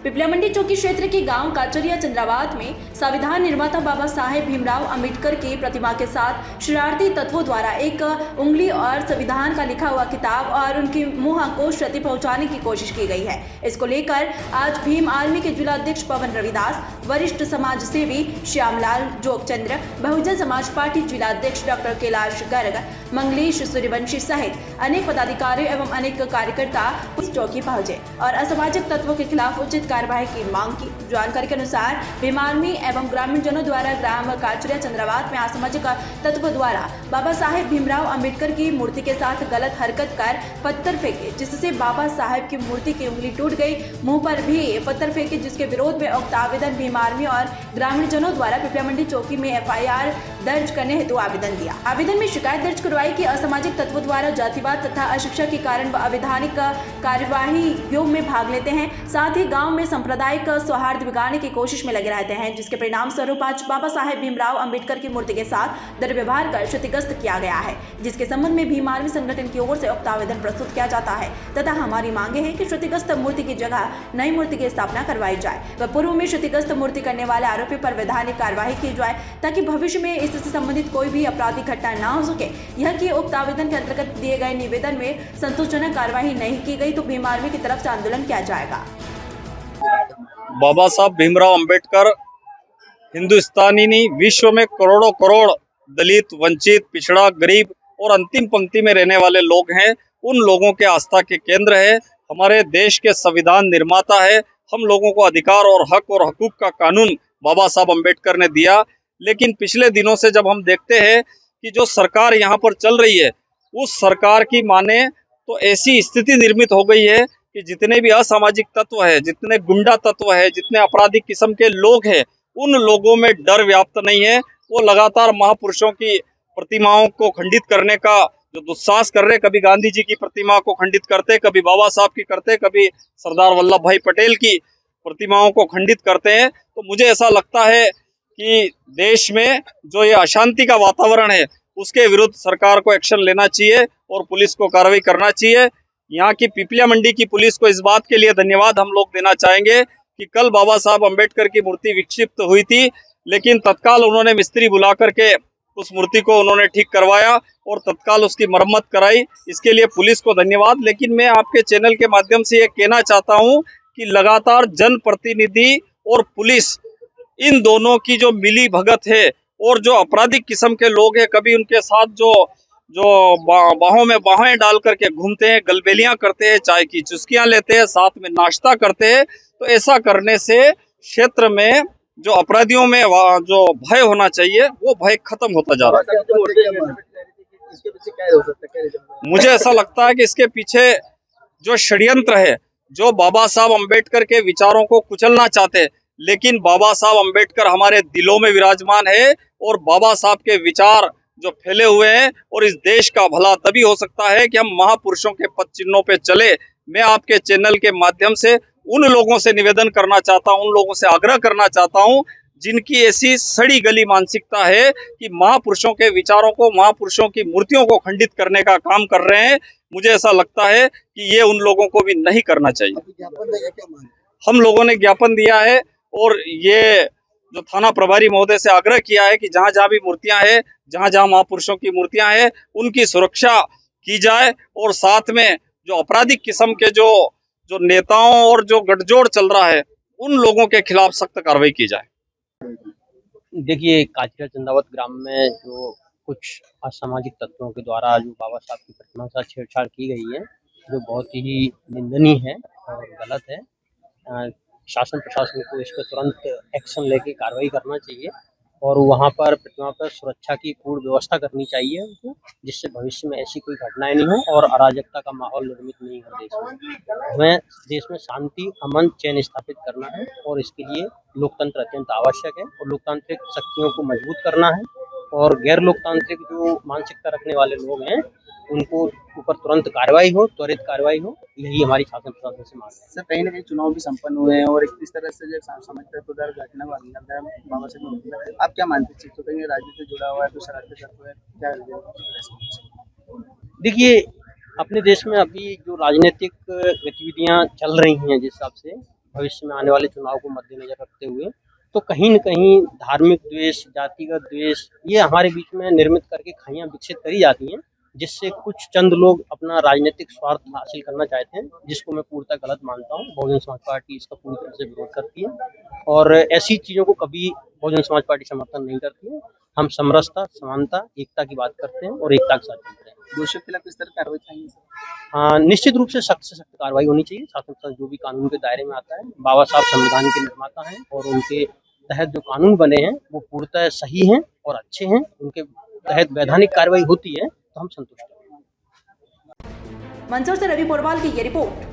पिपलिया मंडी चौकी क्षेत्र के गांव काचरिया चंद्राबाद में संविधान निर्माता बाबा साहेब भीमराव अंबेडकर की प्रतिमा के साथ शरारती तत्वों द्वारा एक उंगली और संविधान का लिखा हुआ किताब और उनकी मुंह को क्षति पहुंचाने की कोशिश की गई है। इसको लेकर आज भीम आर्मी के जिला अध्यक्ष पवन रविदास, वरिष्ठ समाज सेवी श्यामलाल जोगचंद्र, बहुजन समाज पार्टी जिला अध्यक्ष डॉक्टर कैलाश गर्ग, मंगलेश सूर्यवंशी सहित अनेक पदाधिकारी एवं अनेक कार्यकर्ता उस चौकी पहुंचे और असामाजिक तत्वों के खिलाफ उचित कार्यवाही की मांग की। जानकारी के अनुसार भीम आर्मी एवं ग्रामीण जनों द्वारा ग्राम काचरिया चंद्राबाद में असामाजिक तत्वों द्वारा बाबा साहेब भीमराव अंबेडकर की मूर्ति के साथ गलत हरकत कर पत्थर फेंके, जिससे बाबा साहेब की मूर्ति की उंगली टूट गई। मुंह पर भी पत्थर फेंके, जिसके विरोध में उक्त आवेदन भीम आर्मी और ग्रामीण जनों द्वारा पिपलिया मंडी चौकी में FIR दर्ज करने हेतु आवेदन दिया। आवेदन में शिकायत दर्ज करवाई कि असामाजिक तत्वों द्वारा जातिवाद तथा अशिक्षा के कारण अवैधानिक कार्यवाही योग में भाग लेते हैं, साथ ही गांव में सांप्रदायिक सौहार्द बिगाड़ने की कोशिश में लगे रहते हैं, जिसके परिणाम स्वरूप आज बाबा साहेब भीमराव अंबेडकर की मूर्ति के साथ दुर्व्यवहार कर क्षतिग्रस्त किया गया है, जिसके संबंध में भीम आर्मी संगठन की ओर से उक्त आवेदन प्रस्तुत किया जाता है तथा हमारी मांगे हैं कि क्षतिग्रस्त मूर्ति की जगह नई मूर्ति की स्थापना करवाई जाए व पूर्व में क्षतिग्रस्त मूर्ति करने वाले आरोपी पर वैधानिक कार्यवाही की जाए, ताकि भविष्य में इससे संबंधित कोई भी आपराधिक घटना न हो सके। यह कि उक्त आवेदन के अंतर्गत दिए गए निवेदन में संतोषजनक कार्यवाही नहीं की गई तो भीम आर्मी की तरफ से आंदोलन किया जाएगा। बाबा साहब भीमराव अंबेडकर हिंदुस्तानी नहीं, विश्व में करोड़ों करोड़ दलित, वंचित, पिछड़ा, गरीब और अंतिम पंक्ति में रहने वाले लोग हैं। उन लोगों के आस्था के केंद्र है। हमारे देश के संविधान निर्माता है। हम लोगों को अधिकार और हक और हकूक का कानून बाबा साहब अंबेडकर ने दिया। लेकिन पिछले दिनों से जब हम देखते हैं कि जो सरकार यहाँ पर चल रही है, उस सरकार की माने तो ऐसी स्थिति निर्मित हो गई है कि जितने भी असामाजिक तत्व है, जितने गुंडा तत्व है, जितने आपराधिक किस्म के लोग हैं, उन लोगों में डर व्याप्त नहीं है। वो लगातार महापुरुषों की प्रतिमाओं को खंडित करने का जो दुस्साहस कर रहे, कभी गांधी जी की प्रतिमा को खंडित करते, कभी बाबा साहब की करते, कभी सरदार वल्लभ भाई पटेल की प्रतिमाओं को खंडित करते हैं। तो मुझे ऐसा लगता है कि देश में जो ये अशांति का वातावरण है, उसके विरुद्ध सरकार को एक्शन लेना चाहिए और पुलिस को कार्रवाई करना चाहिए। यहाँ की पिपलिया मंडी की पुलिस को इस बात के लिए धन्यवाद हम लोग देना चाहेंगे कि कल बाबा साहब अंबेडकर की मूर्ति विक्षिप्त हुई थी, लेकिन तत्काल उन्होंने मिस्त्री बुला करके उस मूर्ति को उन्होंने ठीक करवाया और तत्काल उसकी मरम्मत कराई। इसके लिए पुलिस को धन्यवाद। लेकिन मैं आपके चैनल के माध्यम से ये कहना चाहता हूँ कि लगातार जनप्रतिनिधि और पुलिस, इन दोनों की जो मिली भगत है और जो आपराधिक किस्म के लोग हैं, कभी उनके साथ जो बाहों में बाहें डाल करके घूमते हैं, गलबेलियां करते हैं, चाय की चुस्कियां लेते हैं, साथ में नाश्ता करते हैं, तो ऐसा करने से क्षेत्र में जो अपराधियों में जो भय होना चाहिए वो भय खत्म होता जा रहा है। मुझे ऐसा लगता है कि इसके पीछे जो षड्यंत्र है, जो बाबा साहब अंबेडकर के विचारों को कुचलना चाहते हैं, लेकिन बाबा साहब अंबेडकर हमारे दिलों में विराजमान है और बाबा साहब के विचार जो फैले हुए हैं, और इस देश का भला तभी हो सकता है कि हम महापुरुषों के पद चिन्हों पे चले। मैं आपके चैनल के माध्यम से उन लोगों से निवेदन करना चाहता हूं, उन लोगों से आग्रह करना चाहता हूं जिनकी ऐसी सड़ी गली मानसिकता है कि महापुरुषों के विचारों को, महापुरुषों की मूर्तियों को खंडित करने का काम कर रहे हैं। मुझे ऐसा लगता है कि ये उन लोगों को भी नहीं करना चाहिए। हम लोगों ने ज्ञापन दिया है और ये जो थाना प्रभारी महोदय से आग्रह किया है कि जहां जहां भी मूर्तियां हैं, जहां जहां महापुरुषों की मूर्तियां हैं, उनकी सुरक्षा की जाए और साथ में जो आपराधिक किस्म के जो नेताओं और जो गठजोड़ चल रहा है, उन लोगों के खिलाफ सख्त कार्रवाई की जाए। देखिए, काचरिया चंद्राबाद ग्राम में जो कुछ असामाजिक तत्वों के द्वारा जो बाबा साहब की प्रतिमा से छेड़छाड़ की गई है, जो बहुत ही निंदनीय है और गलत है। शासन प्रशासन को इस पर तुरंत एक्शन लेके कार्रवाई करना चाहिए और वहाँ पर प्रतिमा पर सुरक्षा की पूर्ण व्यवस्था करनी चाहिए उनको, जिससे भविष्य में ऐसी कोई घटनाएं नहीं हो और अराजकता का माहौल निर्मित नहीं हो देश में। हमें देश में शांति, अमन, चैन स्थापित करना है और इसके लिए लोकतंत्र अत्यंत आवश्यक है और लोकतांत्रिक शक्तियों को मजबूत करना है और गैर लोकतांत्रिक जो मानसिकता रखने वाले लोग हैं, उनको ऊपर तुरंत कार्रवाई हो, त्वरित कार्रवाई हो, यही हमारी शासन प्रशासन से मांग है। सर, कहीं ना कहीं चुनाव भी संपन्न हुए हैं और इस तरह से जो समझते हैं तो डर घटना को बाबा से आप क्या मानते हैं? तो कहीं राजनीति से जुड़ा हुआ है तो शरारतें करते हैं क्या? देखिए, अपने देश में अभी जो राजनीतिक गतिविधियां चल रही हैं, जिस हिसाब से भविष्य में आने वाले चुनाव को मद्देनजर रखते हुए, तो कहीं न कहीं धार्मिक द्वेष, जातिगत द्वेष ये हमारे बीच में निर्मित करके खाइयाँ विकसित करी जाती हैं, जिससे कुछ चंद लोग अपना राजनीतिक स्वार्थ हासिल करना चाहते हैं, जिसको मैं पूर्णतः गलत मानता हूँ। बहुजन समाज पार्टी इसका पूरी तरह से विरोध करती है और ऐसी चीज़ों को कभी बहुजन समाज पार्टी समर्थन नहीं करती है। हम समरसता, समानता, एकता की बात करते हैं और एकता के साथ चलते हैं। दोषियों के खिलाफ किस तरह कार्रवाई चाहेंगे सर? निश्चित रूप से सख्त कार्रवाई होनी चाहिए। शासन संस्था जो भी कानून के दायरे में आता है, बाबा साहब संविधान के निर्माता हैं और उनके तहत जो कानून बने हैं वो पूर्णतः सही हैं और अच्छे हैं। उनके तहत वैधानिक कार्रवाई होती है तो हम संतुष्ट हैं। मंदसौर से रवि पोरवाल की ये रिपोर्ट।